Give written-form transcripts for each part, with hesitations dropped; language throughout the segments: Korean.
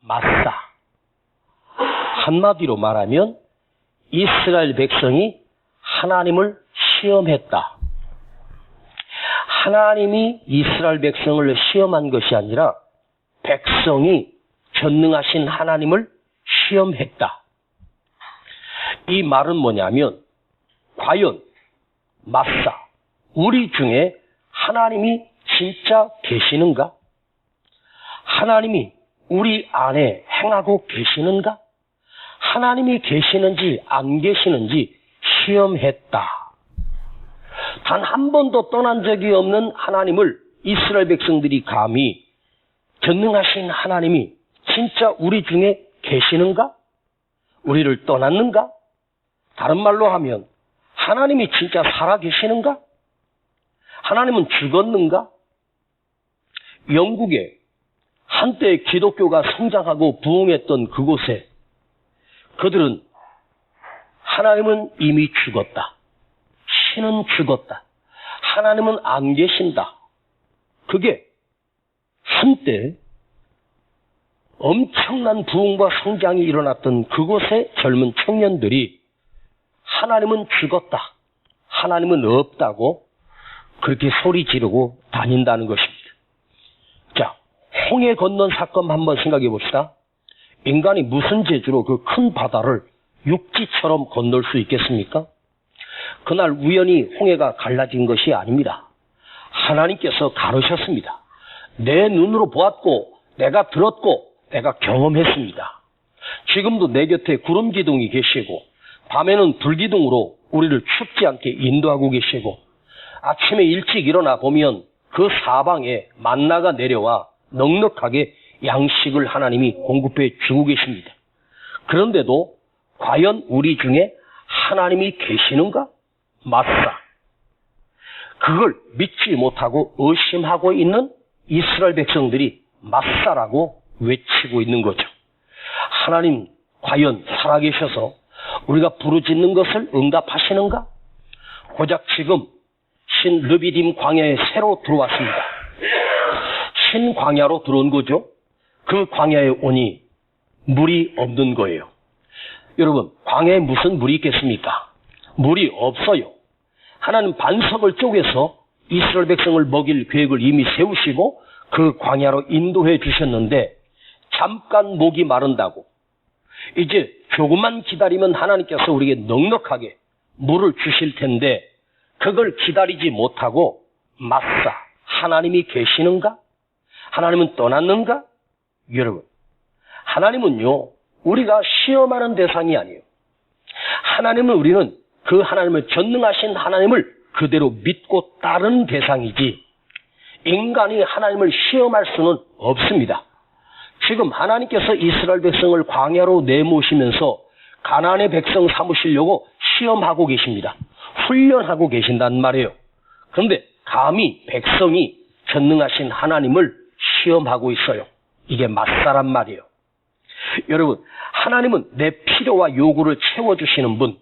마사. 한마디로 말하면 이스라엘 백성이 하나님을 시험했다. 하나님이 이스라엘 백성을 시험한 것이 아니라 백성이 전능하신 하나님을 시험했다. 이 말은 뭐냐면 과연 마사, 우리 중에 하나님이 진짜 계시는가? 하나님이 우리 안에 행하고 계시는가? 하나님이 계시는지 안 계시는지 시험했다. 단 한 번도 떠난 적이 없는 하나님을 이스라엘 백성들이 감히 전능하신 하나님이 진짜 우리 중에 계시는가? 우리를 떠났는가? 다른 말로 하면 하나님이 진짜 살아계시는가? 하나님은 죽었는가? 영국에 한때 기독교가 성장하고 부흥했던 그곳에 그들은 하나님은 이미 죽었다. 신은 죽었다. 하나님은 안 계신다. 그게 한때 엄청난 부흥과 성장이 일어났던 그곳의 젊은 청년들이 하나님은 죽었다. 하나님은 없다고 그렇게 소리 지르고 다닌다는 것입니다. 자, 홍해 건넌 사건 한번 생각해 봅시다. 인간이 무슨 재주로 그 큰 바다를 육지처럼 건널 수 있겠습니까? 그날 우연히 홍해가 갈라진 것이 아닙니다. 하나님께서 가르셨습니다. 내 눈으로 보았고 내가 들었고 내가 경험했습니다. 지금도 내 곁에 구름 기둥이 계시고 밤에는 불기둥으로 우리를 춥지 않게 인도하고 계시고 아침에 일찍 일어나 보면 그 사방에 만나가 내려와 넉넉하게 양식을 하나님이 공급해 주고 계십니다. 그런데도 과연 우리 중에 하나님이 계시는가? 마사. 그걸 믿지 못하고 의심하고 있는 이스라엘 백성들이 마사라고 외치고 있는 거죠. 하나님 과연 살아계셔서 우리가 부르짖는 것을 응답하시는가? 고작 지금 신 르비딤 광야에 새로 들어왔습니다. 신 광야로 들어온 거죠. 그 광야에 오니 물이 없는 거예요. 여러분, 광야에 무슨 물이 있겠습니까? 물이 없어요. 하나님 반석을 쪼개서 이스라엘 백성을 먹일 계획을 이미 세우시고 그 광야로 인도해 주셨는데 잠깐 목이 마른다고 이제 조금만 기다리면 하나님께서 우리에게 넉넉하게 물을 주실 텐데 그걸 기다리지 못하고 마사, 하나님이 계시는가? 하나님은 떠났는가? 여러분, 하나님은요, 우리가 시험하는 대상이 아니에요. 하나님은 우리는 그 하나님을 전능하신 하나님을 그대로 믿고 따르는 대상이지 인간이 하나님을 시험할 수는 없습니다. 지금 하나님께서 이스라엘 백성을 광야로 내모시면서 가나안의 백성 삼으시려고 시험하고 계십니다. 훈련하고 계신단 말이에요. 그런데 감히 백성이 전능하신 하나님을 시험하고 있어요. 이게 맞사란 말이에요. 여러분, 하나님은 내 필요와 요구를 채워주시는 분,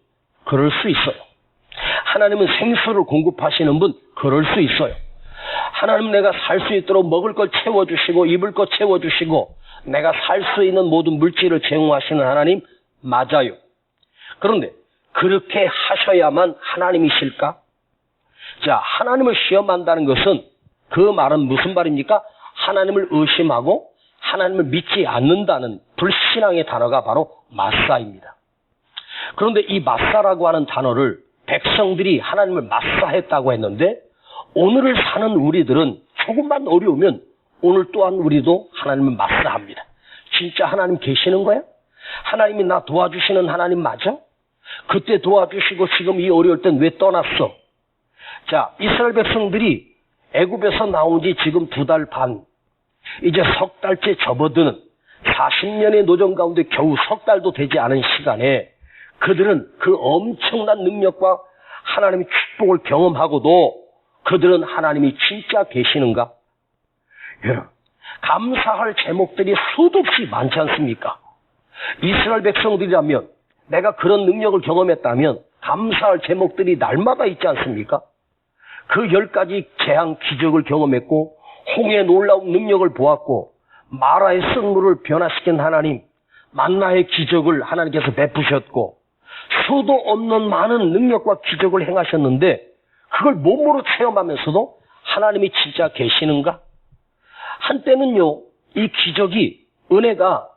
그럴 수 있어요. 하나님은 생수를 공급하시는 분, 그럴 수 있어요. 하나님은 내가 살 수 있도록 먹을 걸 채워주시고 입을 것 채워주시고 내가 살 수 있는 모든 물질을 제공하시는 하나님 맞아요. 그런데 그렇게 하셔야만 하나님이실까? 자, 하나님을 시험한다는 것은 그 말은 무슨 말입니까? 하나님을 의심하고 하나님을 믿지 않는다는 불신앙의 단어가 바로 마사입니다. 그런데 이 마사라고 하는 단어를 백성들이 하나님을 마사했다고 했는데 오늘을 사는 우리들은 조금만 어려우면 오늘 또한 우리도 하나님을 마사합니다. 진짜 하나님 계시는 거야? 하나님이 나 도와주시는 하나님 맞아? 그때 도와주시고 지금 이 어려울 땐 왜 떠났어? 자, 이스라엘 백성들이 애굽에서 나온 지 지금 2달 반, 이제 석 달째 접어드는 40년의 노정 가운데 겨우 석 달도 되지 않은 시간에 그들은 그 엄청난 능력과 하나님의 축복을 경험하고도 그들은 하나님이 진짜 계시는가? 여러분, 감사할 제목들이 수도 없이 많지 않습니까? 이스라엘 백성들이라면 내가 그런 능력을 경험했다면 감사할 제목들이 날마다 있지 않습니까? 그 10가지 재앙 기적을 경험했고 홍해의 놀라운 능력을 보았고 마라의 쓴물을 변화시킨 하나님, 만나의 기적을 하나님께서 베푸셨고 수도 없는 많은 능력과 기적을 행하셨는데 그걸 몸으로 체험하면서도 하나님이 진짜 계시는가? 한때는요, 이 기적이, 은혜가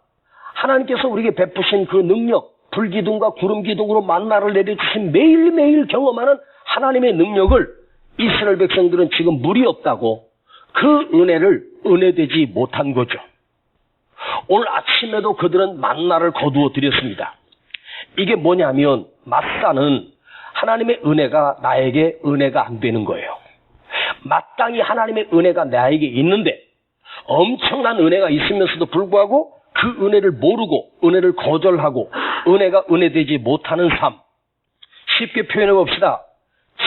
하나님께서 우리에게 베푸신 그 능력, 불기둥과 구름기둥으로 만나를 내려주신 매일매일 경험하는 하나님의 능력을 이스라엘 백성들은 지금 물이 없다고 그 은혜를 은혜되지 못한 거죠. 오늘 아침에도 그들은 만나를 거두어 드렸습니다. 이게 뭐냐면 마사는 하나님의 은혜가 나에게 은혜가 안 되는 거예요. 마땅히 하나님의 은혜가 나에게 있는데 엄청난 은혜가 있으면서도 불구하고 그 은혜를 모르고 은혜를 거절하고 은혜가 은혜되지 못하는 삶. 쉽게 표현해 봅시다.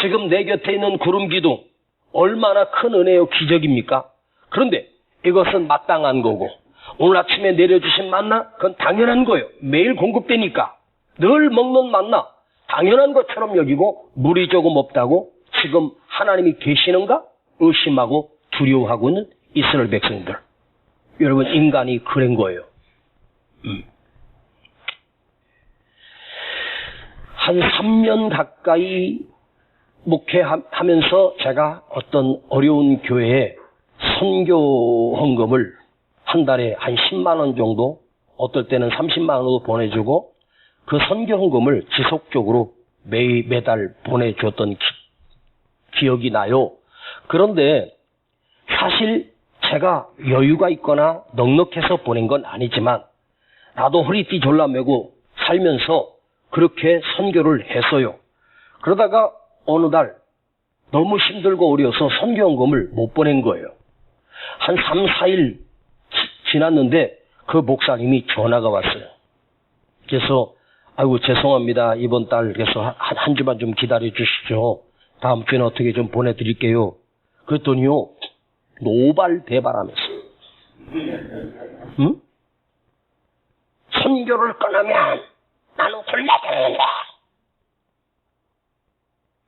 지금 내 곁에 있는 구름기둥 얼마나 큰 은혜요 기적입니까? 그런데 이것은 마땅한 거고 오늘 아침에 내려주신 만나 그건 당연한 거예요. 매일 공급되니까 늘 먹는 만나 당연한 것처럼 여기고 물이 조금 없다고 지금 하나님이 계시는가 의심하고 두려워하고 있는 이스라엘 백성들. 여러분 인간이 그런 거예요. 한 3년 가까이 목회하면서 제가 어떤 어려운 교회에 선교 헌금을 한 달에 한 10만 원 정도, 어떨 때는 30만 원도 보내주고 그 선교 헌금을 지속적으로 매달 보내줬던 기억이 나요. 그런데 사실 제가 여유가 있거나 넉넉해서 보낸 건 아니지만 나도 허리띠 졸라매고 살면서 그렇게 선교를 했어요. 그러다가 어느 날 너무 힘들고 어려워서 선교헌금을 못 보낸 거예요. 한 3, 4일 지났는데 그 목사님이 전화가 왔어요. 그래서 아이고 죄송합니다. 이번 달 그래서 한 주만 좀 기다려 주시죠. 다음 주에는 어떻게 좀 보내드릴게요. 그랬더니요. 노발대발하면서 응? 선교를 떠나면 나는 곤란해진다.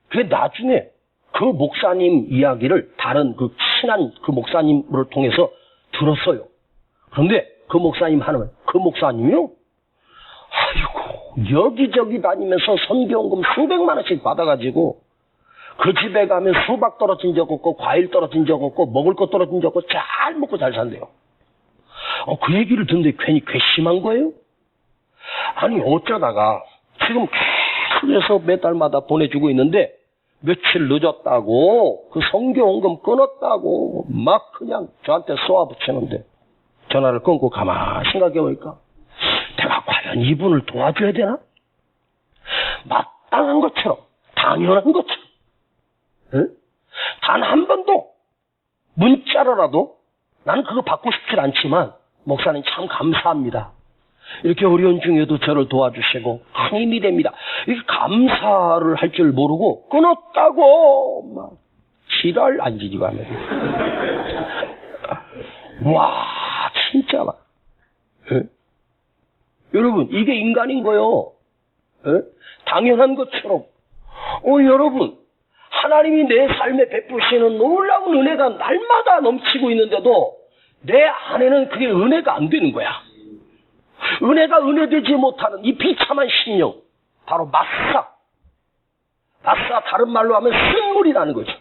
그 나중에 그 목사님 이야기를 다른 그 친한 그 목사님을 통해서 들었어요. 그런데 그 목사님 하나는 그 목사님이요? 아이고 여기저기 다니면서 선교헌금 수백만 원씩 받아가지고 그 집에 가면 수박 떨어진 적 없고 과일 떨어진 적 없고 먹을 거 떨어진 적 없고 잘 먹고 잘 산대요. 그 얘기를 듣는데 괜히 괘씸한 거예요? 아니 어쩌다가 지금 계속해서 몇 달마다 보내주고 있는데 며칠 늦었다고 그 선교헌금 끊었다고 막 그냥 저한테 쏘아붙이는데 전화를 끊고 가만히 생각해 보니까 내가 과연 이분을 도와줘야 되나? 마땅한 것처럼 당연한 것처럼 단 한 번도 문자로라도 나는 그거 받고 싶지 않지만 목사님 참 감사합니다. 이렇게 어려운 중에도 저를 도와주시고 큰 힘이 됩니다. 이렇게 감사를 할 줄 모르고 끊었다고 막 지랄 안 지지고 하면 와 진짜 막 여러분 이게 인간인 거요. 당연한 것처럼 여러분 하나님이 내 삶에 베푸시는 놀라운 은혜가 날마다 넘치고 있는데도 내 안에는 그게 은혜가 안 되는 거야. 은혜가 은혜되지 못하는 이 비참한 심령 바로 마사 다른 말로 하면 쓴물이라는 거죠.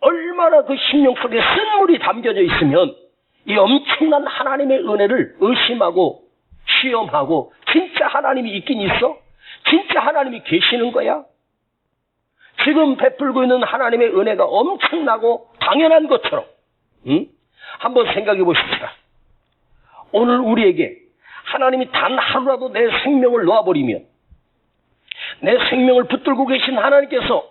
얼마나 그 심령 속에 쓴물이 담겨져 있으면 이 엄청난 하나님의 은혜를 의심하고 시험하고 진짜 하나님이 있긴 있어? 진짜 하나님이 계시는 거야? 지금 베풀고 있는 하나님의 은혜가 엄청나고 당연한 것처럼 한번 생각해 보십시다. 오늘 우리에게 하나님이 단 하루라도 내 생명을 놓아버리면 내 생명을 붙들고 계신 하나님께서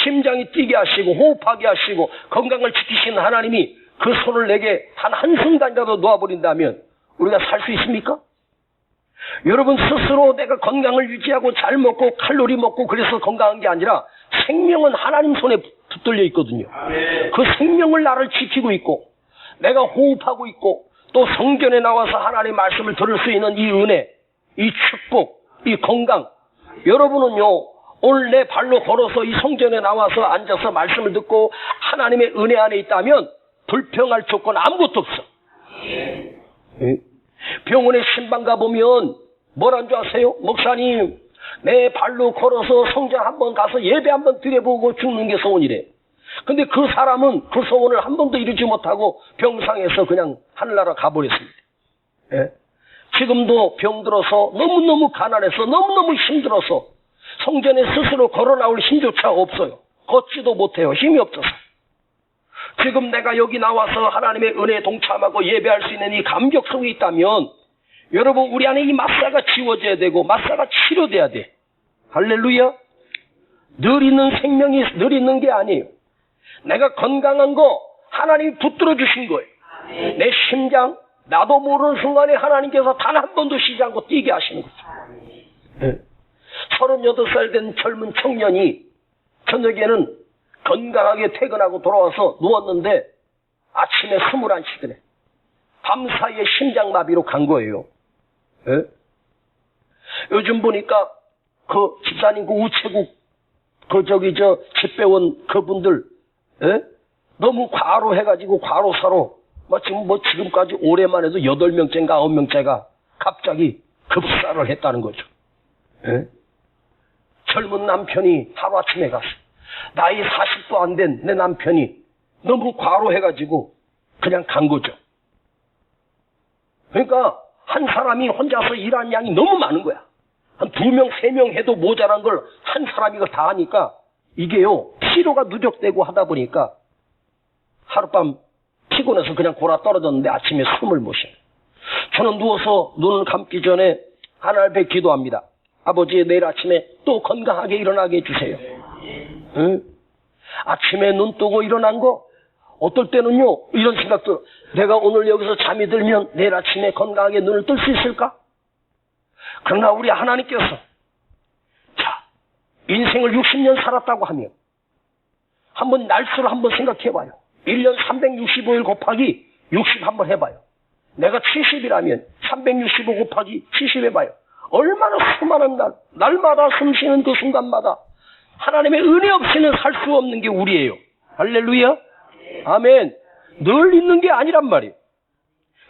심장이 뛰게 하시고 호흡하게 하시고 건강을 지키신 하나님이 그 손을 내게 단 한순간이라도 놓아버린다면 우리가 살 수 있습니까? 여러분 스스로 내가 건강을 유지하고 잘 먹고 칼로리 먹고 그래서 건강한 게 아니라 생명은 하나님 손에 붙들려 있거든요. 그 생명을 나를 지키고 있고 내가 호흡하고 있고 또 성전에 나와서 하나님의 말씀을 들을 수 있는 이 은혜, 이 축복, 이 건강. 여러분은요 오늘 내 발로 걸어서 이 성전에 나와서 앉아서 말씀을 듣고 하나님의 은혜 안에 있다면 불평할 조건 아무것도 없어. 병원에 신방 가보면 뭐란 줄 아세요? 목사님, 내 발로 걸어서 성전 한번 가서 예배 한번 드려보고 죽는 게 소원이래. 근데 그 사람은 그 소원을 한 번도 이루지 못하고 병상에서 그냥 하늘나라 가버렸습니다. 예? 지금도 병들어서 너무너무 가난해서 너무너무 힘들어서 성전에 스스로 걸어 나올 힘조차 없어요. 걷지도 못해요. 힘이 없어서. 지금 내가 여기 나와서 하나님의 은혜에 동참하고 예배할 수 있는 이 감격 속에 있다면 여러분, 우리 안에 이 마사가 지워져야 되고 마사가 치료돼야 돼. 할렐루야. 늘 있는 생명이 늘 있는 게 아니에요. 내가 건강한 거 하나님이 붙들어 주신 거예요. 내 심장, 나도 모르는 순간에 하나님께서 단 한 번도 쉬지 않고 뛰게 하시는 거죠. 38살 된 젊은 청년이 저녁에는 건강하게 퇴근하고 돌아와서 누웠는데 아침에 21시더래. 밤사이에 심장마비로 간 거예요. 예? 요즘 보니까 그 집사님 그 우체국 집배원 그분들 너무 과로해가지고 과로사로 지금까지 올해만 해도 8명째인가 9명째가 갑자기 급사를 했다는 거죠. 예? 젊은 남편이 하루아침에 갔어. 나이 40도 안 된 내 남편이 너무 과로해가지고 그냥 간 거죠. 그러니까 한 사람이 혼자서 일하는 양이 너무 많은 거야. 한 2명, 3명 해도 모자란 걸 한 사람이 이거 다 하니까 이게요, 피로가 누적되고 하다 보니까 하룻밤 피곤해서 그냥 골아 떨어졌는데 아침에 숨을 못 쉬어요. 저는 누워서 눈을 감기 전에 하나님 앞에 기도합니다. 아버지, 내일 아침에 또 건강하게 일어나게 해주세요. 응? 아침에 눈 뜨고 일어난 거 어떨 때는요, 이런 생각도, 내가 오늘 여기서 잠이 들면 내일 아침에 건강하게 눈을 뜰 수 있을까? 그러나 우리 하나님께서, 자, 인생을 60년 살았다고 하면 한번 날수를 한번 생각해봐요. 1년 365일 곱하기 60 한번 해봐요. 내가 70이라면 365 곱하기 70 해봐요. 얼마나 수많은 날마다 숨쉬는 그 순간마다 하나님의 은혜 없이는 살 수 없는 게 우리예요. 할렐루야. 아멘. 늘 있는 게 아니란 말이에요.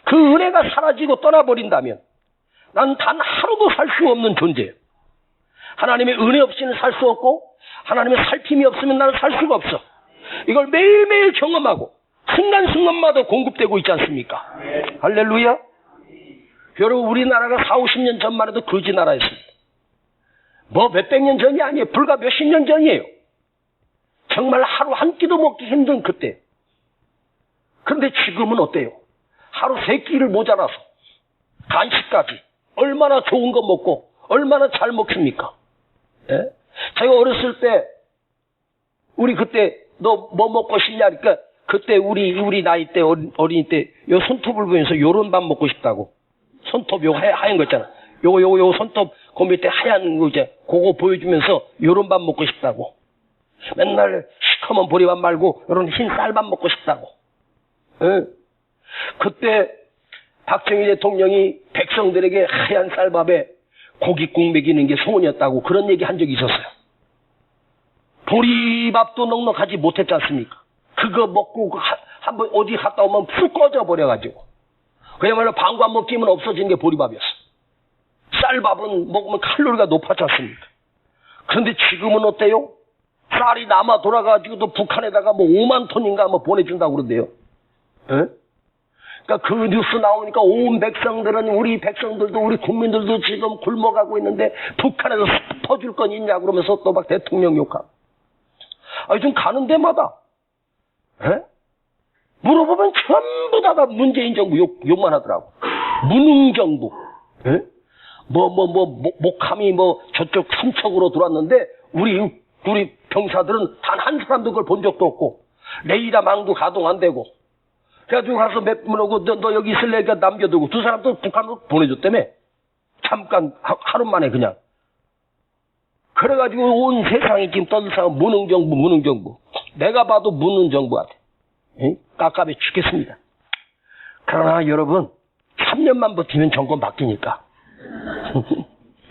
그 은혜가 사라지고 떠나버린다면 난 단 하루도 살 수 없는 존재예요. 하나님의 은혜 없이는 살 수 없고 하나님의 살핌이 없으면 나는 살 수가 없어. 이걸 매일매일 경험하고 순간순간마다 공급되고 있지 않습니까? 할렐루야. 여러분, 우리나라가 40, 50년 전만 해도 거지 나라였습니다. 뭐 몇백 년 전이 아니에요. 불과 몇십 년 전이에요. 정말 하루 한 끼도 먹기 힘든 그때. 그런데 지금은 어때요? 하루 3끼를 모자라서 간식까지 얼마나 좋은 거 먹고 얼마나 잘 먹습니까? 예? 제가 어렸을 때 우리 그때 너 뭐 먹고 싶냐? 그러니까 그때 우리 나이 때 어린이 때 요 손톱을 보면서 요런 밥 먹고 싶다고. 손톱 요거 하얀 거 있잖아. 요거 손톱 그 밑에 하얀 거 이제 그거 보여주면서 요런 밥 먹고 싶다고. 맨날 시커먼 보리밥 말고 요런 흰 쌀밥 먹고 싶다고. 예? 그때 박정희 대통령이 백성들에게 하얀 쌀밥에 고깃국 먹이는 게 소원이었다고 그런 얘기 한 적이 있었어요. 보리밥도 넉넉하지 못했지 않습니까? 그거 먹고 한번 어디 갔다 오면 푹 꺼져버려가지고 그야말로 방구 한 번 끼면 없어지는 게 보리밥이었어. 쌀밥은 먹으면 칼로리가 높았지 않습니까? 그런데 지금은 어때요? 쌀이 남아 돌아가지고 또 북한에다가 뭐 5만 톤인가 뭐 보내준다고 그러대요. 예? 그러니까 그 뉴스 나오니까 온 백성들은 우리 백성들도 우리 국민들도 지금 굶어가고 있는데 북한에서 퍼줄 건 있냐 그러면서 또 막 대통령 욕하고. 좀 가는 데마다 예? 물어보면 전부 다 문재인 정부 욕만 하더라고. 무능 정부. 예? 목함이 저쪽 삼척으로 들어왔는데 우리 병사들은 단 한 사람도 그걸 본 적도 없고 레이더망도 가동 안 되고 그래가지고 가서 오고 너 여기 있을래? 그러니까 남겨두고 두 사람도 북한으로 보내줬다며. 잠깐 하루 만에 그냥. 그래가지고 온 세상이 지금 떠들썩한 무능정부. 내가 봐도 무능정부 같아. 깝깝해 죽겠습니다. 그러나 여러분 3년만 버티면 정권 바뀌니까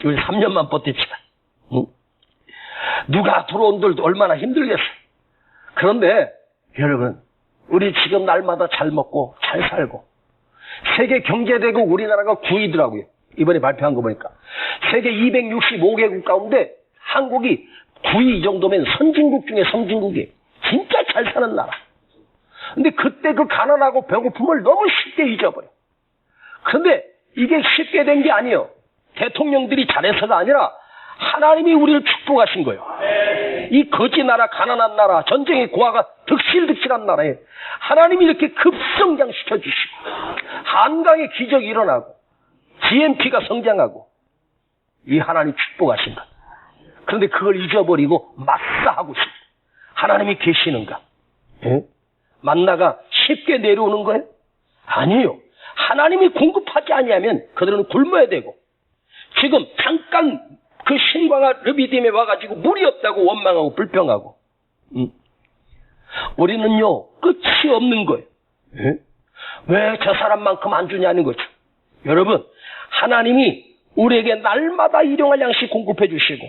우리 3년만 버팁시다. 누가 들어온들도 얼마나 힘들겠어. 그런데 여러분 우리 지금 날마다 잘 먹고 잘 살고 세계 경제대국 우리나라가 9위더라고요. 이번에 발표한 거 보니까. 세계 265개국 가운데 한국이 9위 정도면 선진국 중에 선진국이에요. 진짜 잘 사는 나라. 근데 그때 그 가난하고 배고픔을 너무 쉽게 잊어버려. 근데 이게 쉽게 된 게 아니에요. 대통령들이 잘해서가 아니라 하나님이 우리를 축복하신 거예요. 이 거지 나라, 가난한 나라, 전쟁의 고아가 득실득실한 나라에 하나님이 이렇게 급성장시켜 주시고 한강의 기적이 일어나고 GNP가 성장하고 이 하나님 축복하신 것. 그런데 그걸 잊어버리고 마사하고 싶어. 하나님이 계시는가? 예? 만나가 쉽게 내려오는 거예요? 아니에요. 하나님이 공급하지 아니하면 그들은 굶어야 되고 지금 잠깐 그 신광아 르비딤에 와가지고 물이 없다고 원망하고 불평하고 우리는요 끝이 없는 거예요. 예? 왜 저 사람만큼 안 주냐는 거죠. 여러분 하나님이 우리에게 날마다 일용할 양식 공급해 주시고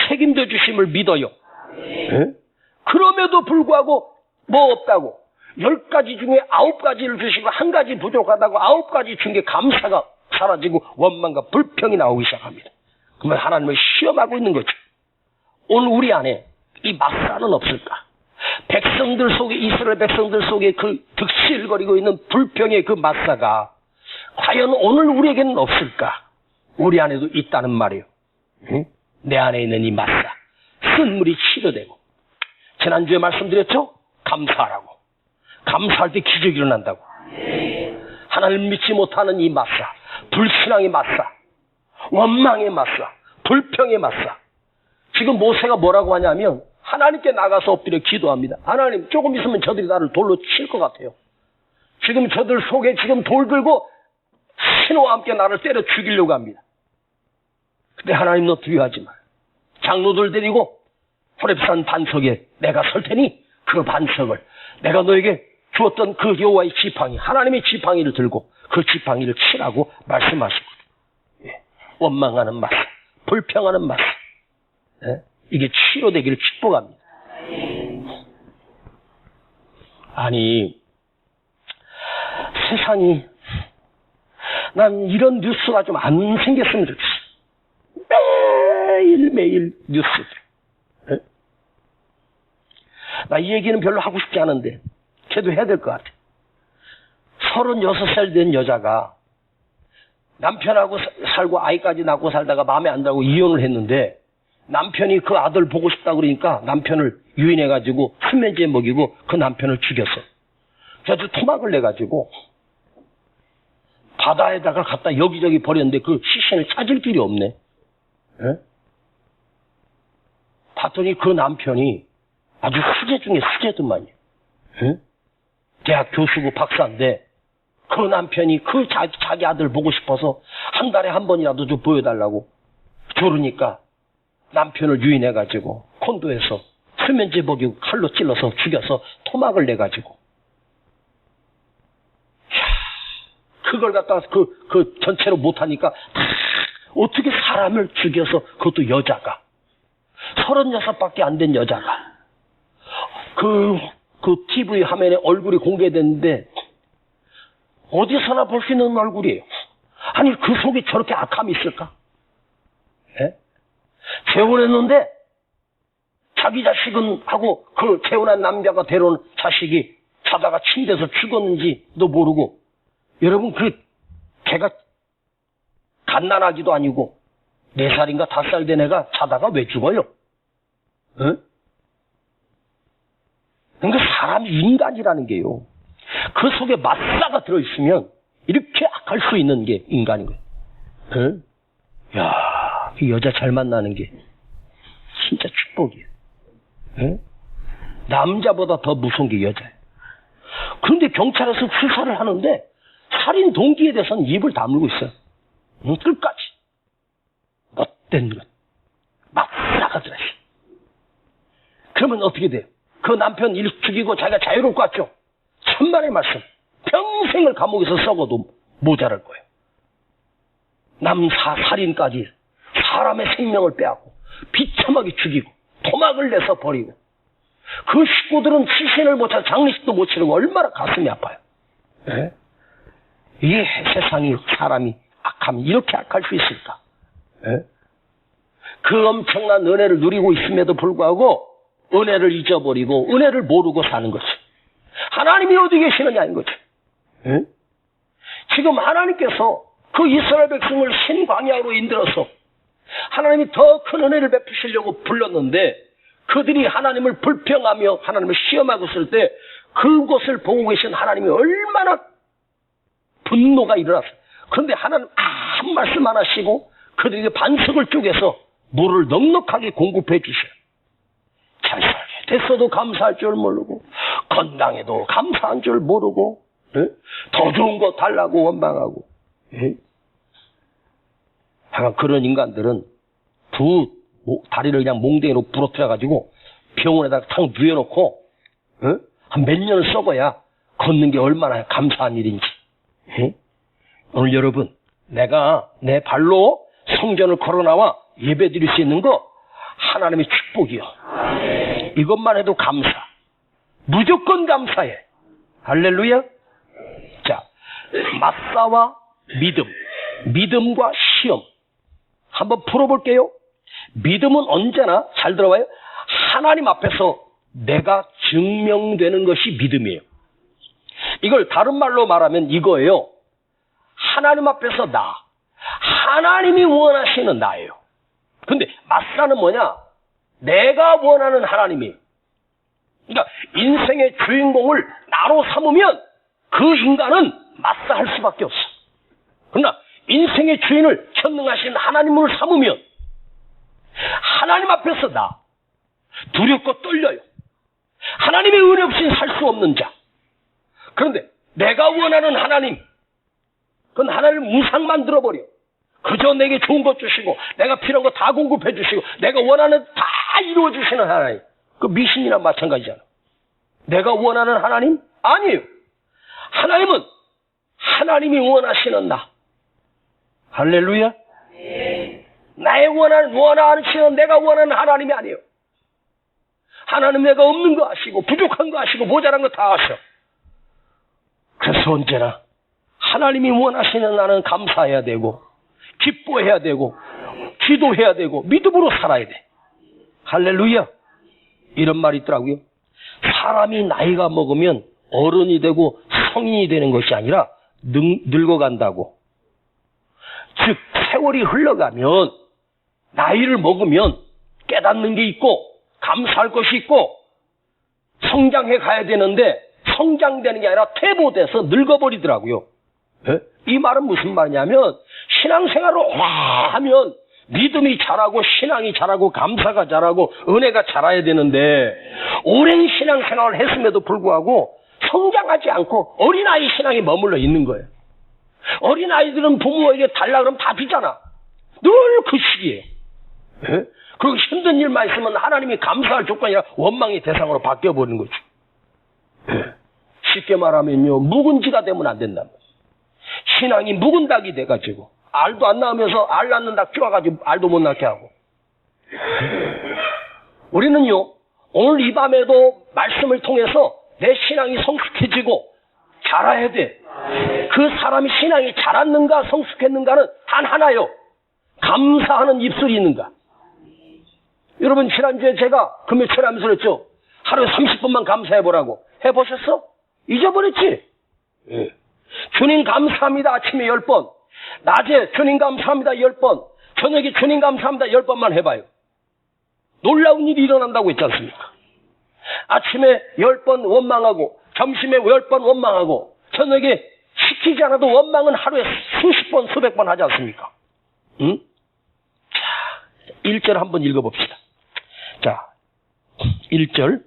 책임져 주심을 믿어요. 예? 그럼에도 불구하고 뭐 없다고 10가지 중에 9가지를 주시고 1가지 부족하다고 9가지 준 게 감사가 사라지고 원망과 불평이 나오기 시작합니다. 그러면 하나님을 시험하고 있는 거죠. 오늘 우리 안에 이 마사는 없을까? 백성들 속에 이스라엘 백성들 속에 그 득실거리고 있는 불평의 그 마사가 과연 오늘 우리에게는 없을까? 우리 안에도 있다는 말이에요. 응? 내 안에 있는 이 마사 쓴 물이 치료되고 지난주에 말씀드렸죠? 감사하라고. 감사할 때 기적이 일어난다고. 하나님 믿지 못하는 이 마사, 불신앙의 마사, 원망의 마사, 불평의 마사. 지금 모세가 뭐라고 하냐면 하나님께 나가서 엎드려 기도합니다. 하나님 조금 있으면 저들이 나를 돌로 칠 것 같아요. 지금 저들 속에 지금 돌 들고 신호와 함께 나를 때려 죽이려고 합니다. 근데 하나님 너 두려워하지 마. 장로들 데리고 호렙산 반석에 내가 설 테니 그 반석을 내가 너에게 주었던 그 여호와의 지팡이 하나님의 지팡이를 들고 그 지팡이를 치라고 말씀하시거든요. 예. 원망하는 마사, 불평하는 마사. 예? 이게 치료되기를 축복합니다. 아니 세상이 난 이런 뉴스가 좀 안 생겼으면 좋겠어. 매일매일 뉴스들. 예? 나 이 얘기는 별로 하고 싶지 않은데 그래도 해야 될 것 같아. 36살 된 여자가 남편하고 살고 아이까지 낳고 살다가 마음에 안 들고 이혼을 했는데 남편이 그 아들 보고 싶다 그러니까 남편을 유인해가지고 수면제 먹이고 그 남편을 죽였어. 그래서 토막을 내가지고 바다에다가 갖다 여기저기 버렸는데 그 시신을 찾을 길이 없네. 에? 봤더니 그 남편이 아주 수재 중에 수재더만요. 에? 대학 교수고 박사인데 그 남편이 그 자기 아들 보고 싶어서 한 달에 한 번이라도 좀 보여달라고 조르니까 남편을 유인해가지고 콘도에서 수면제 먹이고 칼로 찔러서 죽여서 토막을 내가지고 그걸 갖다가 그 전체로 못하니까 어떻게 사람을 죽여서 그것도 여자가 36밖에 안 된 여자가 그 TV 화면에 얼굴이 공개됐는데 어디서나 볼 수 있는 얼굴이에요. 아니 그 속에 저렇게 악함이 있을까? 예? 재혼했는데 자기 자식은 하고 그 재혼한 남자가 데려온 자식이 자다가 침대에서 죽었는지도 모르고 여러분 걔가 갓난아기도 아니고 4살인가 5살 된 애가 자다가 왜 죽어요? 예? 그러니까 사람이 인간이라는 게요. 그 속에 마사가 들어있으면 이렇게 악할 수 있는 게 인간인 거예요. 에? 야, 이 여자 잘 만나는 게 진짜 축복이에요. 에? 남자보다 더 무서운 게 여자예요. 그런데 경찰에서 수사를 하는데 살인 동기에 대해서는 입을 다물고 있어요. 끝까지. 못된 것. 마사가 들어있어요. 그러면 어떻게 돼요? 그 남편 일 죽이고 자기가 자유로울 것 같죠? 천만의 말씀. 평생을 감옥에서 썩어도 모자랄 거예요. 살인까지 사람의 생명을 빼앗고 비참하게 죽이고 토막을 내서 버리고 그 식구들은 시신을 못 찾아 장례식도 못 치르고 얼마나 가슴이 아파요. 네? 이 세상이 사람이 악하면 이렇게 악할 수 있을까? 에? 그 엄청난 은혜를 누리고 있음에도 불구하고 은혜를 잊어버리고 은혜를 모르고 사는 거지. 하나님이 어디 계시느냐인 거지. 에? 지금 하나님께서 그 이스라엘 백성을 신광야로 인들어서 하나님이 더 큰 은혜를 베푸시려고 불렀는데 그들이 하나님을 불평하며 하나님을 시험하고 있을 때 그것을 보고 계신 하나님이 얼마나 분노가 일어났어요. 그런데 하나님 한 말씀 안 하시고 그들에게 반석을 쪼개서 물을 넉넉하게 공급해 주셔요. 잘 살게 됐어도 감사할 줄 모르고 건강에도 감사한 줄 모르고 예? 더 좋은 거 달라고 원망하고 예? 약간 그런 인간들은 다리를 그냥 몽댕이로 부러뜨려가지고 병원에다가 탁 누워놓고 예? 한 몇 년을 썩어야 걷는 게 얼마나 감사한 일인지. 예? 오늘 여러분 내가 내 발로 성전을 걸어나와 예배드릴 수 있는 거 하나님의 축복이요. 이것만 해도 감사. 무조건 감사해. 할렐루야. 자, 마사와 믿음, 믿음과 시험 한번 풀어볼게요. 믿음은 언제나 잘 들어봐요. 하나님 앞에서 내가 증명되는 것이 믿음이에요. 이걸 다른 말로 말하면 이거예요. 하나님 앞에서 하나님이 원하시는 나예요. 근데 마사는 뭐냐? 내가 원하는 하나님이에요. 그러니까 인생의 주인공을 나로 삼으면 그 인간은 마사할 수밖에 없어. 그러나 인생의 주인을 전능하신 하나님을 삼으면 하나님 앞에서 두렵고 떨려요. 하나님의 은혜 없이는 살 수 없는 자. 그런데 내가 원하는 하나님, 그건 하나님을 무상 만들어버려. 그저 내게 좋은 것 주시고 내가 필요한 거 다 공급해 주시고 내가 원하는 다 이루어 주시는 하나님. 그 미신이나 마찬가지잖아. 내가 원하는 하나님? 아니에요. 하나님은 하나님이 원하시는 나. 할렐루야. 나의 원하시는 내가 원하는 하나님이 아니에요. 하나님 내가 없는 거 아시고 부족한 거 아시고 모자란 거 다 아셔. 그래서 언제나 하나님이 원하시는 나는 감사해야 되고 기뻐해야 되고 기도해야 되고 믿음으로 살아야 돼. 할렐루야. 이런 말이 있더라고요. 사람이 나이가 먹으면 어른이 되고 성인이 되는 것이 아니라 늙어간다고. 즉 세월이 흘러가면 나이를 먹으면 깨닫는 게 있고 감사할 것이 있고 성장해 가야 되는데 성장되는 게 아니라 퇴보돼서 늙어버리더라고요. 예? 이 말은 무슨 말이냐면 신앙생활을 하면 믿음이 자라고 신앙이 자라고 감사가 자라고 은혜가 자라야 되는데 오랜 신앙생활을 했음에도 불구하고 성장하지 않고 어린아이 신앙이 머물러 있는 거예요. 어린아이들은 부모에게 달라 그러면 다 비잖아. 늘 그 시기에. 예? 그리고 힘든 일만 있으면 하나님이 감사할 조건이 아니라 원망의 대상으로 바뀌어버리는 거죠. 예. 쉽게 말하면요. 묵은지가 되면 안 된다. 신앙이 묵은 닭이 돼가지고 알도 안 낳으면서 알 낳는 닭 키워가지고 알도 못 낳게 하고. 우리는요. 오늘 이 밤에도 말씀을 통해서 내 신앙이 성숙해지고 자라야 돼. 그 사람이 신앙이 자랐는가 성숙했는가는 단 하나요. 감사하는 입술이 있는가. 여러분 지난주에 제가 금요일에 하면서 그랬죠. 하루에 30분만 감사해보라고. 해보셨어? 잊어버렸지? 예. 주님 감사합니다 아침에 10번. 낮에 주님 감사합니다 10번. 저녁에 주님 감사합니다 10번만 해봐요. 놀라운 일이 일어난다고 했지 않습니까? 아침에 10번 원망하고 점심에 10번 원망하고 저녁에 시키지 않아도 원망은 하루에 수십 번 수백 번 하지 않습니까? 응? 자, 1절 한번 읽어봅시다. 자, 1절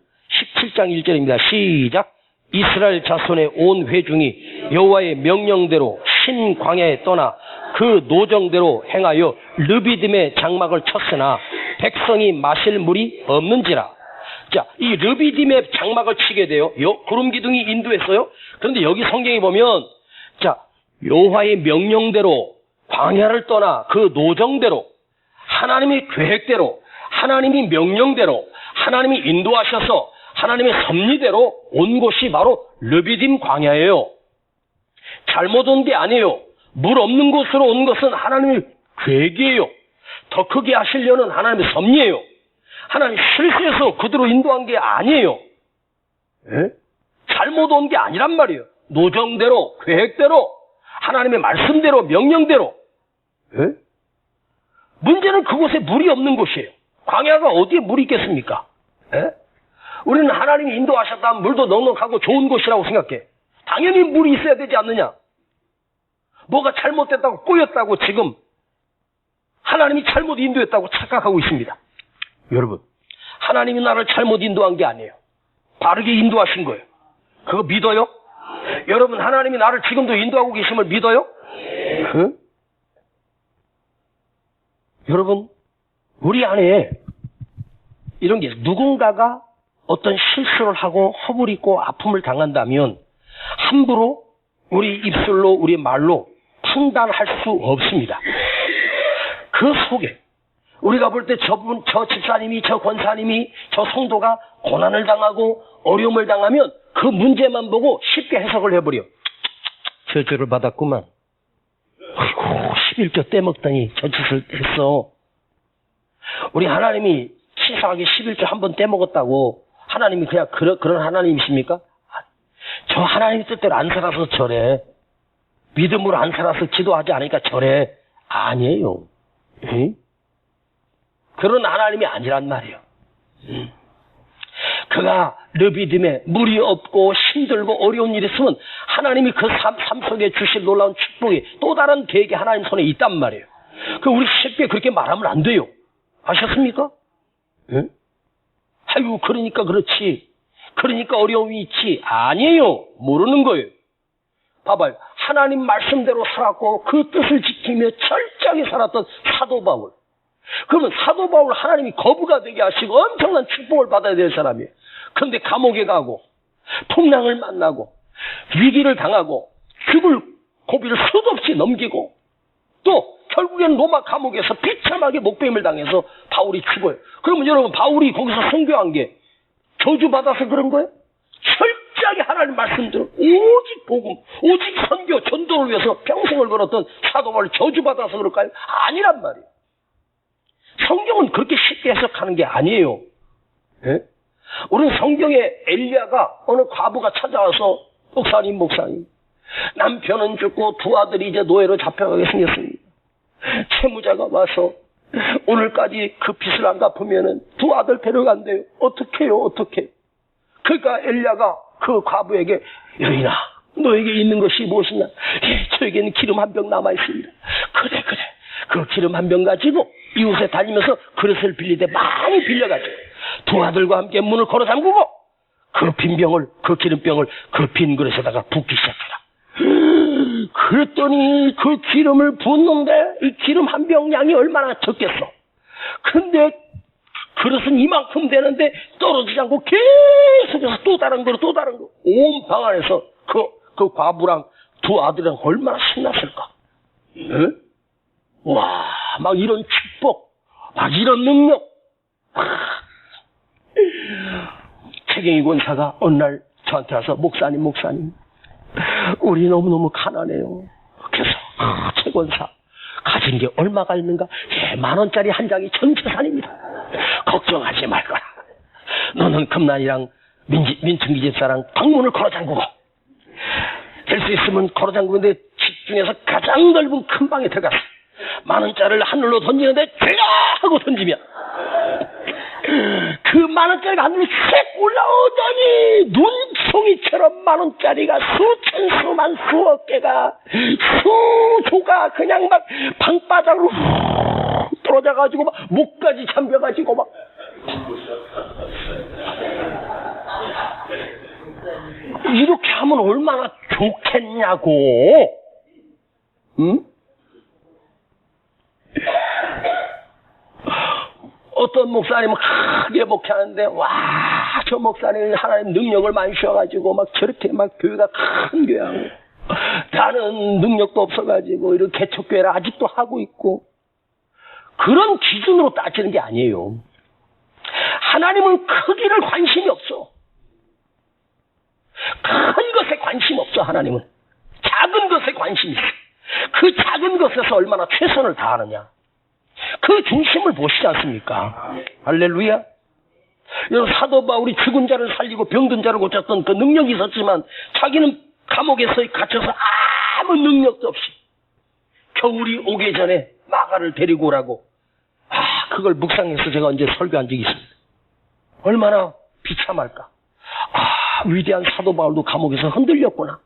17장 1절입니다. 시작. 이스라엘 자손의 온 회중이 여호와의 명령대로 신광야에 떠나 그 노정대로 행하여 르비딤의 장막을 쳤으나 백성이 마실 물이 없는지라. 자, 이 르비딤의 장막을 치게 돼요. 구름 기둥이 인도했어요. 그런데 여기 성경에 보면 자, 여호와의 명령대로 광야를 떠나 그 노정대로 하나님의 계획대로 하나님이 명령대로 하나님이 인도하셔서 하나님의 섭리대로 온 곳이 바로 르비딤 광야예요. 잘못 온 게 아니에요. 물 없는 곳으로 온 것은 하나님의 계획이에요. 더 크게 하시려는 하나님의 섭리예요. 하나님 실수해서 그대로 인도한 게 아니에요. 에? 잘못 온 게 아니란 말이에요. 노정대로, 계획대로, 하나님의 말씀대로, 명령대로. 에? 문제는 그곳에 물이 없는 곳이에요. 광야가 어디에 물이 있겠습니까? 에? 우리는 하나님이 인도하셨다면 물도 넉넉하고 좋은 곳이라고 생각해. 당연히 물이 있어야 되지 않느냐? 뭐가 잘못됐다고 꼬였다고 지금 하나님이 잘못 인도했다고 착각하고 있습니다. 여러분, 하나님이 나를 잘못 인도한 게 아니에요. 바르게 인도하신 거예요. 그거 믿어요? 여러분, 하나님이 나를 지금도 인도하고 계심을 믿어요? 응? 여러분, 우리 안에 이런 게 누군가가 어떤 실수를 하고 허물있고 아픔을 당한다면 함부로 우리 입술로 우리 말로 판단할 수 없습니다. 그 속에 우리가 볼 때 저 집사님이, 저 권사님이, 저 성도가 고난을 당하고 어려움을 당하면 그 문제만 보고 쉽게 해석을 해버려. 저 죄를 받았구만. 아이고 11조 떼먹더니 저 짓을 했어. 우리 하나님이 치사하게 11조 한 번 떼먹었다고 하나님이 그냥 그런 하나님이십니까? 저 하나님의 뜻대로 안 살아서 저래. 믿음으로 안 살아서 기도하지 않으니까 저래. 아니에요. 응? 그런 하나님이 아니란 말이에요. 그가 르비딤에 물이 없고 힘들고 어려운 일이 있으면 하나님이 그 삶 속에 주실 놀라운 축복이 또 다른 계획이 하나님 손에 있단 말이에요. 그 우리 쉽게 그렇게 말하면 안 돼요. 아셨습니까? 응? 아이고 그러니까 그렇지. 그러니까 어려움이 있지. 아니에요. 모르는 거예요. 봐봐요. 하나님 말씀대로 살았고 그 뜻을 지키며 철저하게 살았던 사도 바울. 그러면 사도 바울 하나님이 거부가 되게 하시고 엄청난 축복을 받아야 될 사람이에요. 그런데 감옥에 가고 풍랑을 만나고 위기를 당하고 죽을 고비를 수도 없이 넘기고 또 결국엔 로마 감옥에서 비참하게 목배임을 당해서 바울이 죽어요. 그러면 여러분 바울이 거기서 선교한 게 저주받아서 그런 거예요? 철저하게 하나님 말씀대로 오직 복음, 오직 선교, 전도를 위해서 평생을 걸었던 사도 바울이 저주받아서 그럴까요? 아니란 말이에요. 성경은 그렇게 쉽게 해석하는 게 아니에요. 예? 우리는 성경에 엘리야가 어느 과부가 찾아와서 목사님 남편은 죽고 두 아들이 이제 노예로 잡혀가게 생겼습니다. 채무자가 와서 오늘까지 그 빚을 안 갚으면은 두 아들 데려간대요. 어떡해요? 그러니까 엘리야가 그 과부에게 여인아 너에게 있는 것이 무엇이냐? 예, 저에게는 기름 한 병 남아 있습니다. 그래 그 기름 한 병 가지고 이웃에 다니면서 그릇을 빌리되 많이 빌려가지고 두 아들과 함께 문을 걸어 잠그고 그 빈 병을 그 기름병을 그 빈 그릇에다가 붓기 시작해라. 그랬더니 그 기름을 붓는데 이 기름 한 병 양이 얼마나 적겠어. 근데 그릇은 이만큼 되는데 떨어지지 않고 계속해서 또 다른 거 온 방 안에서 그 과부랑 두 아들이랑 얼마나 신났을까. 응? 와, 막 이런 축복, 막 이런 능력. 최경희 권사가 어느 날 저한테 와서 목사님 우리 너무너무 가난해요. 그래서 최 권사 가진 게 얼마가 있는가? 예, 10,000원짜리 한 장이 전 재산입니다. 걱정하지 말거라. 너는 금난이랑 민청기 집사랑 방문을 걸어 잠그고 될 수 있으면 걸어 잠그는데 집 중에서 가장 넓은 큰 방에 들어가서 10,000원짜리를 하늘로 던지는데 죄가 하고 던지면 그 10,000원짜리가 하늘로 쑥 올라오더니 눈송이처럼 10,000원짜리가 수천 수만 수억 개가 수조가 그냥 막 방바닥으로 떨어져가지고 막 목까지 잠겨가지고 막 이렇게 하면 얼마나 좋겠냐고. 응? 어떤 목사님은 크게 목회하는데 와 저 목사님은 하나님 능력을 많이 주셔가지고 막 저렇게 막 교회가 큰 교회하고 나는 능력도 없어가지고 이런 개척교회를 아직도 하고 있고 그런 기준으로 따지는 게 아니에요. 하나님은 크기를 관심이 없어. 큰 것에 관심 없어. 하나님은 작은 것에 관심이 있어. 그 작은 것에서 얼마나 최선을 다하느냐. 그 중심을 보시지 않습니까? 할렐루야. 여러분, 사도 바울이 죽은 자를 살리고 병든 자를 고쳤던 그 능력이 있었지만 자기는 감옥에서 갇혀서 아무 능력도 없이 겨울이 오기 전에 마가를 데리고 오라고, 그걸 묵상해서 제가 언제 설교한 적이 있습니다. 얼마나 비참할까. 위대한 사도 바울도 감옥에서 흔들렸구나.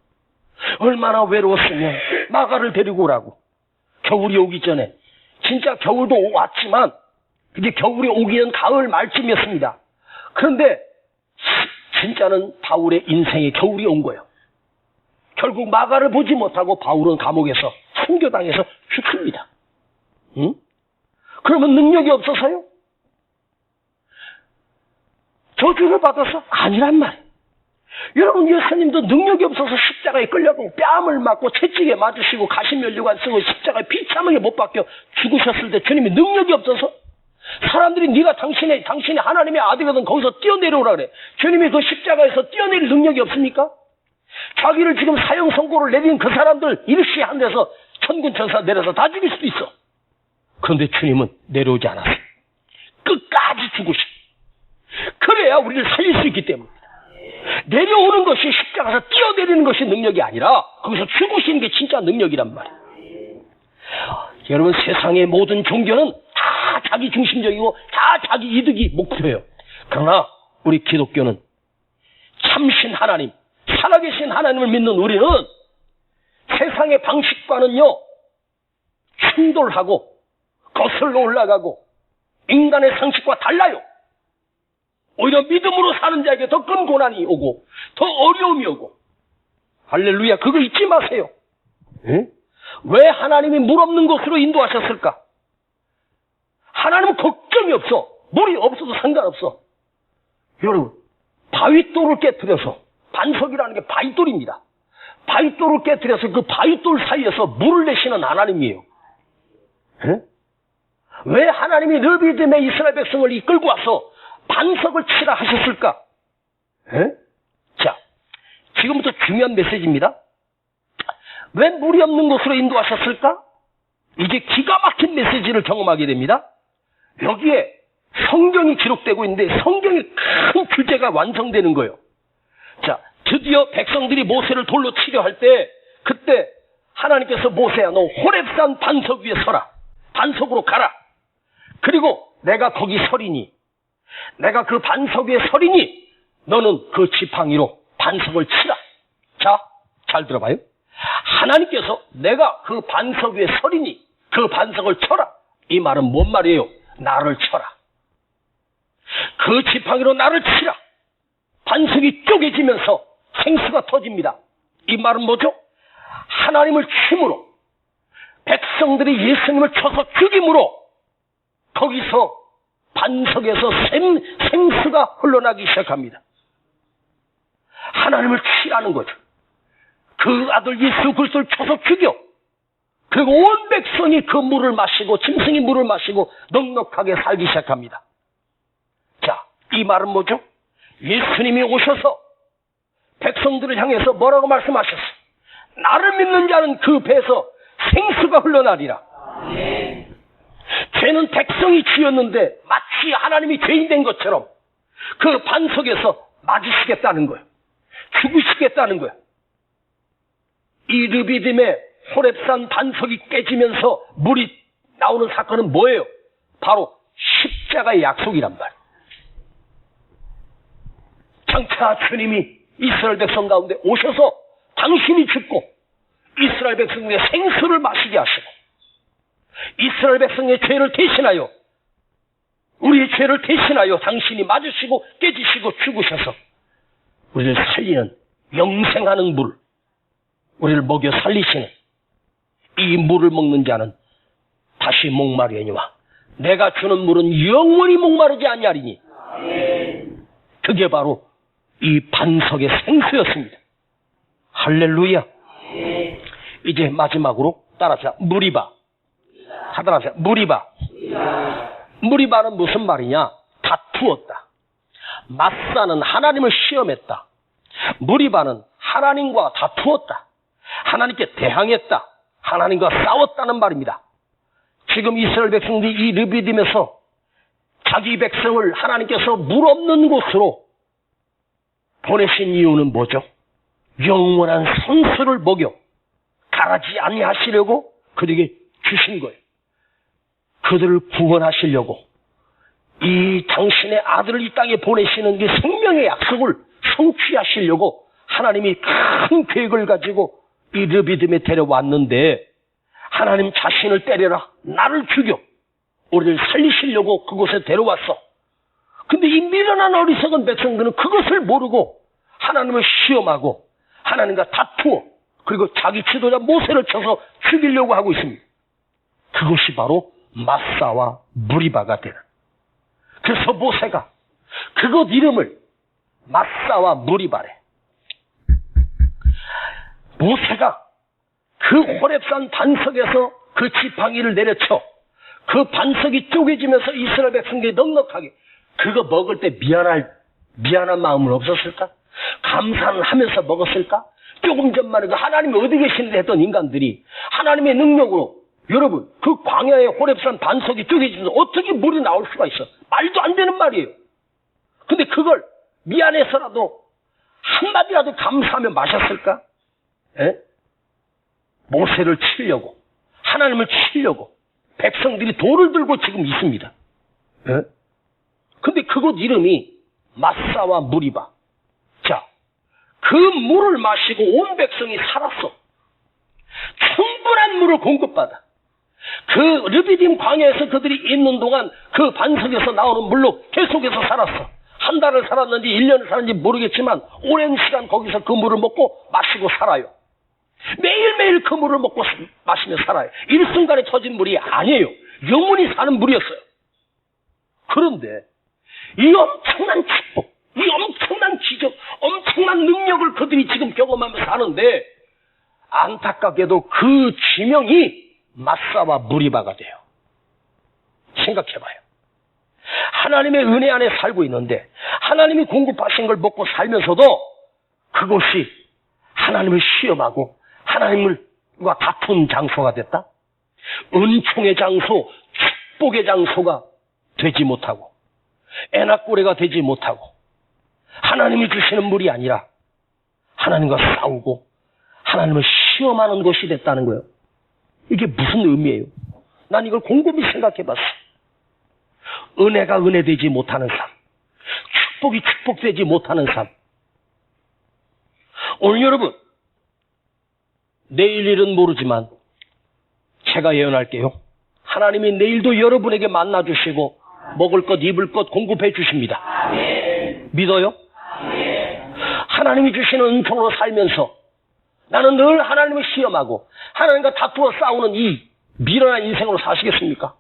얼마나 외로웠으면 마가를 데리고 오라고. 겨울이 오기 전에. 진짜 겨울도 왔지만 이제 겨울이 오기 전 가을 말쯤이었습니다. 그런데 진짜는 바울의 인생에 겨울이 온 거예요. 결국 마가를 보지 못하고 바울은 감옥에서 순교당해서 죽습니다. 응? 그러면 능력이 없어서요? 저주를 받아서? 아니란 말이에요. 여러분, 예수님도 능력이 없어서 십자가에 끌려고 뺨을 맞고 채찍에 맞으시고 가시면류관 쓰고 십자가에 비참하게 못 박혀 죽으셨을 때 주님이 능력이 없어서? 사람들이 네가 당신이 하나님의 아들이거든 거기서 뛰어내려오라 그래. 주님이 그 십자가에서 뛰어내릴 능력이 없습니까? 자기를 지금 사형 선고를 내린 그 사람들 일시한데서 천군 천사 내려서 다 죽일 수도 있어. 그런데 주님은 내려오지 않았어요. 끝까지 죽으시. 그래야 우리를 살릴 수 있기 때문입니다. 내려오는 것이 십자가에서 뛰어내리는 것이 능력이 아니라 거기서 죽으시는 게 진짜 능력이란 말이에요. 여러분, 세상의 모든 종교는 다 자기 중심적이고 다 자기 이득이 목표예요. 그러나 우리 기독교는 참신 하나님, 살아계신 하나님을 믿는 우리는 세상의 방식과는요 충돌하고 거슬러 올라가고 인간의 상식과 달라요. 오히려 믿음으로 사는 자에게 더 큰 고난이 오고 더 어려움이 오고. 할렐루야. 그거 잊지 마세요. 에? 왜 하나님이 물 없는 곳으로 인도하셨을까? 하나님은 걱정이 없어. 물이 없어도 상관없어. 여러분, 바윗돌을 깨뜨려서, 반석이라는 게 바윗돌입니다. 바윗돌을 깨뜨려서 그 바윗돌 사이에서 물을 내시는 하나님이에요. 에? 왜 하나님이 르비딤의 이스라엘 백성을 이끌고 와서 반석을 치라 하셨을까? 에? 자, 지금부터 중요한 메시지입니다. 왜 물이 없는 곳으로 인도하셨을까? 이제 기가 막힌 메시지를 경험하게 됩니다. 여기에 성경이 기록되고 있는데 성경의 큰 주제가 완성되는 거예요. 자, 드디어 백성들이 모세를 돌로 치려 할 때, 그때 하나님께서 모세야, 너 호렙산 반석 위에 서라. 반석으로 가라. 그리고 내가 거기 서리니, 내가 그 반석 위에 서리니 너는 그 지팡이로 반석을 치라. 자, 잘 들어봐요. 하나님께서 내가 그 반석 위에 서리니 그 반석을 쳐라. 이 말은 뭔 말이에요? 나를 쳐라. 그 지팡이로 나를 치라. 반석이 쪼개지면서 생수가 터집니다. 이 말은 뭐죠? 하나님을 침으로, 백성들이 예수님을 쳐서 죽임으로 거기서 반석에서 생수가 흘러나기 시작합니다. 하나님을 치라는 거죠. 그 아들 예수 그리스도를 쳐서 죽여. 그리고 온 백성이 그 물을 마시고 짐승이 물을 마시고 넉넉하게 살기 시작합니다. 자, 이 말은 뭐죠? 예수님이 오셔서 백성들을 향해서 뭐라고 말씀하셨어요? 나를 믿는 자는 그 배에서 생수가 흘러나리라. 죄는 백성이 지었는데 마치 하나님이 죄인 된 것처럼 그 반석에서 맞으시겠다는 거예요. 죽으시겠다는 거예요. 이 르비딤의 호렙산 반석이 깨지면서 물이 나오는 사건은 뭐예요? 바로 십자가의 약속이란 말이에요. 장차 주님이 이스라엘 백성 가운데 오셔서 당신이 죽고 이스라엘 백성의 생수를 마시게 하시고 이스라엘 백성의 죄를 대신하여, 우리의 죄를 대신하여 당신이 맞으시고 깨지시고 죽으셔서 우리를 살리는 영생하는 물, 우리를 먹여 살리시는 이 물을 먹는 자는 다시 목마르니와 내가 주는 물은 영원히 목마르지 아니하리니. 그게 바로 이 반석의 생수였습니다. 할렐루야. 이제 마지막으로 따라서 무리바. 하더라고요. 무리바. 무리바는 무슨 말이냐? 다투었다. 마사는 하나님을 시험했다. 무리바는 하나님과 다투었다. 하나님께 대항했다. 하나님과 싸웠다는 말입니다. 지금 이스라엘 백성들이 이 르비딤에서 자기 백성을 하나님께서 물 없는 곳으로 보내신 이유는 뭐죠? 영원한 선수를 먹여 가라지 아니하시려고 그들에게 주신 거예요. 그들을 구원하시려고 이 당신의 아들을 이 땅에 보내시는 그 생명의 약속을 성취하시려고 하나님이 큰 계획을 가지고 이 르비딤에 데려왔는데 하나님 자신을 때려라, 나를 죽여, 우리를 살리시려고 그곳에 데려왔어. 근데 이 미련한 어리석은 백성들은 그것을 모르고 하나님을 시험하고 하나님과 다투어 그리고 자기 지도자 모세를 쳐서 죽이려고 하고 있습니다. 그것이 바로 마사와 무리바가 되는. 그래서 모세가 그곳 이름을 마사와 무리바래. 모세가 그 호렙산 반석에서 그 지팡이를 내려쳐 그 반석이 쪼개지면서 이스라엘 백성들이 넉넉하게 그거 먹을 때 미안한 마음은 없었을까? 감사는 하면서 먹었을까? 조금 전만에 그 하나님이 어디 계시는데 했던 인간들이 하나님의 능력으로 여러분 그 광야의 호렙산 반석이 쪼개지면서 어떻게 물이 나올 수가 있어? 말도 안 되는 말이에요. 근데 그걸 미안해서라도 한마디라도 감사하며 마셨을까? 에? 모세를 치려고 하나님을 치려고 백성들이 돌을 들고 지금 있습니다. 에? 근데 그곳 이름이 마사와 무리바. 자, 그 물을 마시고 온 백성이 살았어. 충분한 물을 공급받아. 그 르비딤 광야에서 그들이 있는 동안 그 반석에서 나오는 물로 계속해서 살았어. 한 달을 살았는지 1년을 살았는지 모르겠지만 오랜 시간 거기서 그 물을 먹고 마시고 살아요. 매일매일 그 물을 먹고 마시며 살아요. 일순간에 터진 물이 아니에요. 영원히 사는 물이었어요. 그런데 이 엄청난 축복, 이 엄청난 기적, 엄청난 능력을 그들이 지금 경험하면서 사는데 안타깝게도 그 지명이 마사와 무리바가 돼요. 생각해봐요. 하나님의 은혜 안에 살고 있는데 하나님이 공급하신 걸 먹고 살면서도 그것이 하나님을 시험하고 하나님과 다툰 장소가 됐다? 은총의 장소, 축복의 장소가 되지 못하고 애낙고래가 되지 못하고 하나님이 주시는 물이 아니라 하나님과 싸우고 하나님을 시험하는 것이 됐다는 거예요. 이게 무슨 의미예요? 난 이걸 곰곰이 생각해봤어. 은혜가 은혜되지 못하는 삶, 축복이 축복되지 못하는 삶. 오늘 여러분, 내일 일은 모르지만 제가 예언할게요. 하나님이 내일도 여러분에게 만나주시고 먹을 것 입을 것 공급해 주십니다. 믿어요? 하나님이 주시는 은총으로 살면서 나는 늘 하나님을 시험하고 하나님과 다투어 싸우는 이 미련한 인생으로 사시겠습니까?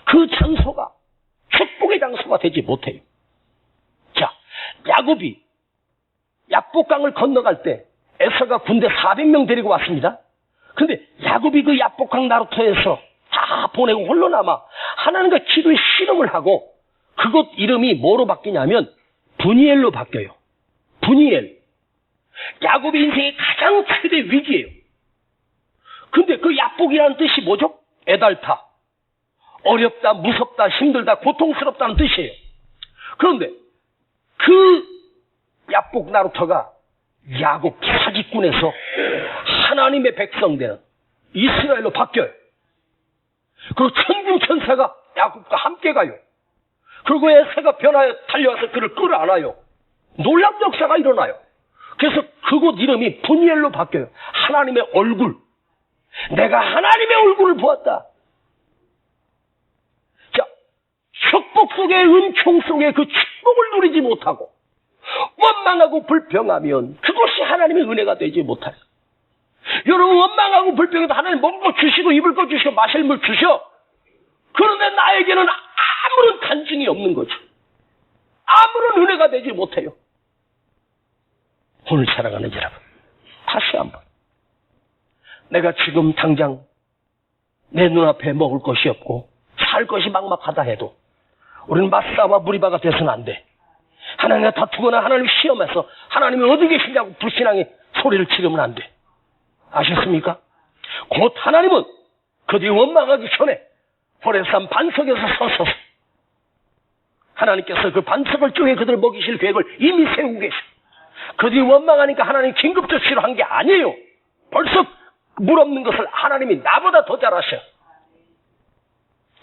그 장소가 축복의 장소가 되지 못해요. 자, 야곱이 야복강을 건너갈 때 에서가 군대 400명 데리고 왔습니다. 근데 야곱이 그 야복강 나루터에서 다 보내고 홀로 남아 하나님과 기도에 씨름을 하고 그곳 이름이 뭐로 바뀌냐면 브니엘로 바뀌어요. 브니엘. 야곱의 인생의 가장 최대 위기예요. 근데 그 야복이라는 뜻이 뭐죠? 애달타. 어렵다, 무섭다, 힘들다, 고통스럽다는 뜻이에요. 그런데 그 야복 나루터가 야곱 사직군에서 하나님의 백성 되는 이스라엘로 바뀌어요. 그리고 천군 천사가 야곱과 함께 가요. 그리고 에서가 변하여 달려와서 그를 끌어안아요. 놀랍은 역사가 일어나요. 그래서 그곳 이름이 브니엘로 바뀌어요. 하나님의 얼굴. 내가 하나님의 얼굴을 보았다. 자, 축복 속에 은총 속에 그 축복을 누리지 못하고 원망하고 불평하면 그것이 하나님의 은혜가 되지 못하요. 여러분 원망하고 불평해도 하나님 먹을 거 주시고 입을 거 주시고 마실 물 주셔. 그런데 나에게는 아무런 간증이 없는 거죠. 아무런 은혜가 되지 못해요. 오늘 살아가는 여러분, 다시 한번 내가 지금 당장 내 눈앞에 먹을 것이 없고 살 것이 막막하다 해도 우리는 마사와 무리바가 돼서는 안 돼. 하나님과 다투거나 하나님 시험해서 하나님이 어디 계시냐고 불신앙에 소리를 지르면 안 돼. 아셨습니까? 곧 하나님은 그들이 원망하기 전에 호렙산 반석에서 서서 하나님께서 그 반석을 쪼개 그들을 먹이실 계획을 이미 세우고 계셔. 그들이 원망하니까 하나님 긴급 조치로 한 게 아니에요. 벌써 물 없는 것을 하나님이 나보다 더 잘 아셔.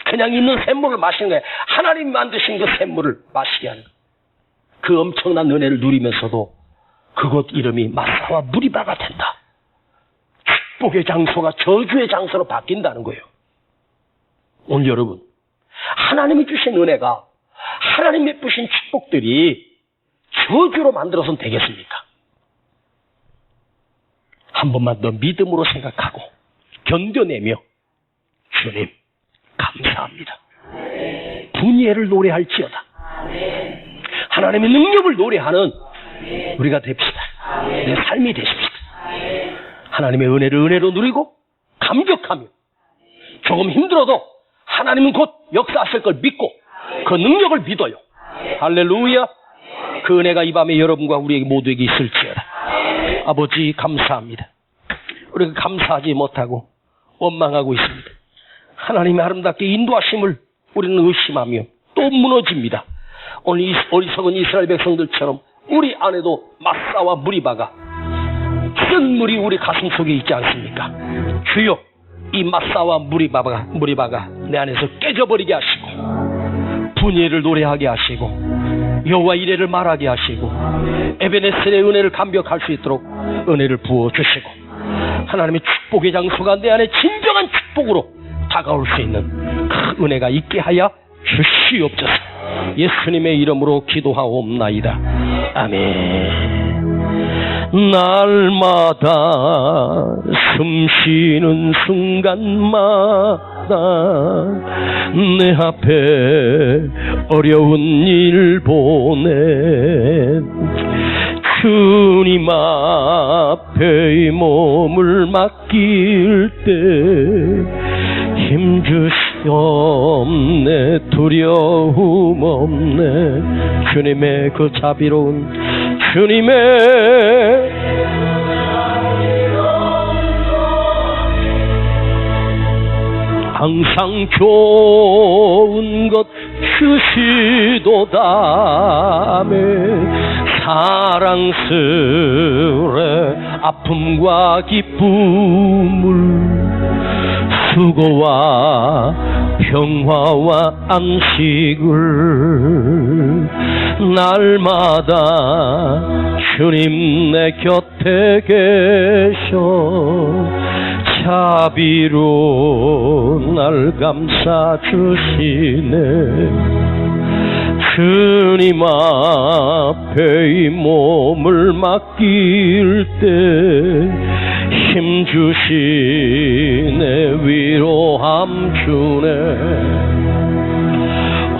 그냥 있는 샘물을 마시는 거예요. 하나님 만드신 그 샘물을 마시게 하는 거예요. 그 엄청난 은혜를 누리면서도 그곳 이름이 마사와 무리바가 된다. 축복의 장소가 저주의 장소로 바뀐다는 거예요. 오늘 여러분, 하나님이 주신 은혜가, 하나님 베푸신 축복들이 저주로 만들어서는 되겠습니까? 한 번만 더 믿음으로 생각하고 견뎌내며 주님 감사합니다. 분예를 노래할지어다. 하나님의 능력을 노래하는 우리가 됩시다. 내 삶이 되십시다. 하나님의 은혜를 은혜로 누리고 감격하며 조금 힘들어도 하나님은 곧 역사하실 걸 믿고 그 능력을 믿어요. 할렐루야. 그 은혜가 이 밤에 여러분과 우리에게 모두에게 있을지어다. 아버지 감사합니다. 우리가 감사하지 못하고 원망하고 있습니다. 하나님의 아름답게 인도하심을 우리는 의심하며 또 무너집니다. 오늘 이 어리석은 이스라엘 백성들처럼 우리 안에도 마사와 무리바가 쓴 물이 우리 가슴 속에 있지 않습니까? 주여, 이 마사와 무리바가 내 안에서 깨져버리게 하시고 분예를 노래하게 하시고 여호와 이레를 말하게 하시고 에베네셀의 은혜를 감격할 수 있도록 은혜를 부어주시고 하나님의 축복의 장소가 내 안에 진정한 축복으로 다가올 수 있는 그 은혜가 있게 하여 주시옵소서. 예수님의 이름으로 기도하옵나이다. 아멘. 날마다 숨쉬는 순간마다 내 앞에 어려운 일 보내 주님 앞에 이 몸을 맡길 때 힘주시옵네 두려움 없네 주님의 그 자비로운 주님의 항상 좋은 것 주시도다매 사랑스레 아픔과 기쁨을 수고와 평화와 안식을 날마다 주님 내 곁에 계셔 자비로 날 감싸 주시네 주님 앞에 이 몸을 맡길 때 힘주시네 위로함 주네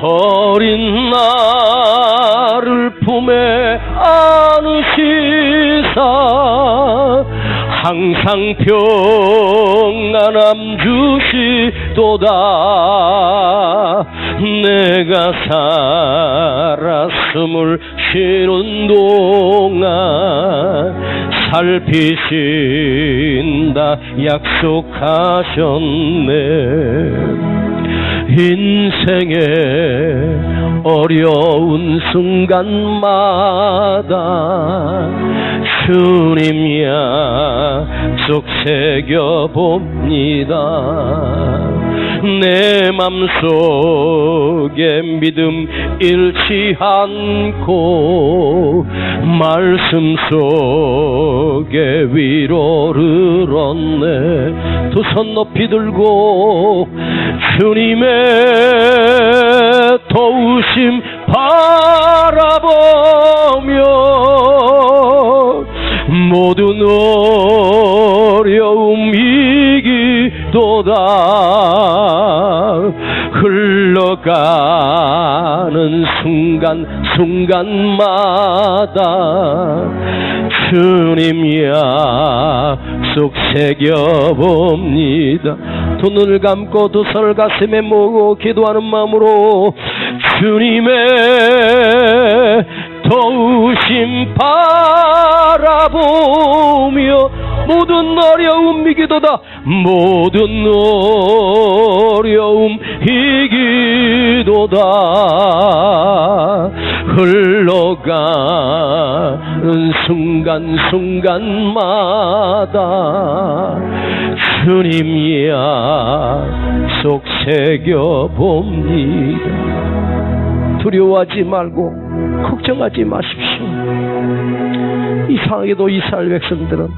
어린 나를 품에 안으시사 항상 평안함 주시도다 내가 살아 숨을 쉬는 동안 살피신다 약속하셨네 인생의 어려운 순간마다 주님 약속 새겨봅니다 내 맘속에 믿음 잃지 않고 말씀 속에 위로를 얻네 두 손 높이 들고 주님의 도우심 바라보며 모든 어려움 이기도다 흘러가는 순간마다 주님 약속 새겨봅니다 두 눈을 감고 두 손을 가슴에 모으고 기도하는 마음으로 주님의 도우심 바라보며 모든 어려움 이기도다. 모든 어려움 이기도다. 흘러가는 순간순간마다 주님 약속 새겨봅니다. 두려워하지 말고 걱정하지 마십시오. 이상하게도 이스라엘 백성들은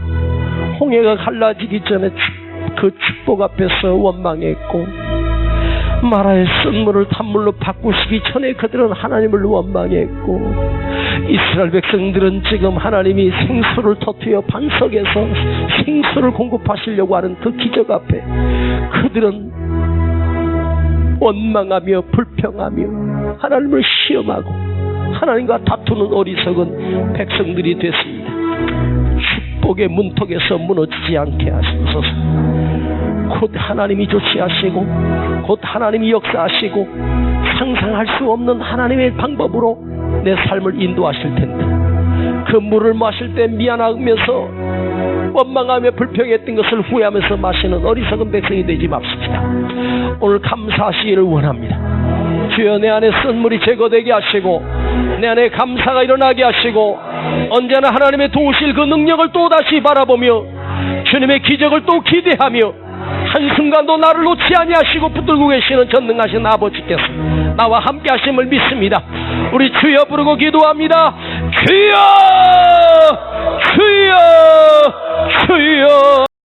홍해가 갈라지기 전에 그 축복 앞에서 원망했고, 마라의 쓴물을 단물로 바꾸시기 전에 그들은 하나님을 원망했고, 이스라엘 백성들은 지금 하나님이 생수를 터뜨려 반석에서 생수를 공급하시려고 하는 그 기적 앞에 그들은 원망하며 불평하며 하나님을 시험하고 하나님과 다투는 어리석은 백성들이 됐습니다. 축복의 문턱에서 무너지지 않게 하시옵소서. 곧 하나님이 조치하시고 곧 하나님이 역사하시고 상상할 수 없는 하나님의 방법으로 내 삶을 인도하실 텐데, 그 물을 마실 때 미안하면서 원망하며 불평했던 것을 후회하면서 마시는 어리석은 백성이 되지 맙시다. 오늘 감사하시기를 원합니다. 주여, 내 안에 쓴물이 제거되게 하시고 내 안에 감사가 일어나게 하시고 언제나 하나님의 도우실 그 능력을 또다시 바라보며 주님의 기적을 또 기대하며 한순간도 나를 놓지 아니하시고 붙들고 계시는 전능하신 아버지께서 나와 함께 하심을 믿습니다. 우리 주여 부르고 기도합니다. 주여, 주여, 주여.